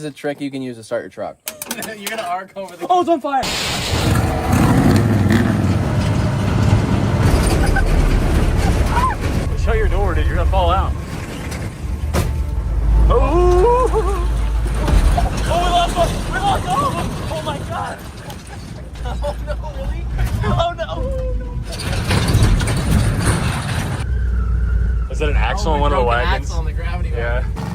a trick you can use to start your truck. You're gonna arc over the... Oh, it's on fire! Shut your door, dude. You're gonna fall out. Oh! Oh, we lost one! We lost all of them! Oh my god! Oh no, really? Oh no! Was that an axle on one of the wagons? Axle on the gravity wagon. Yeah.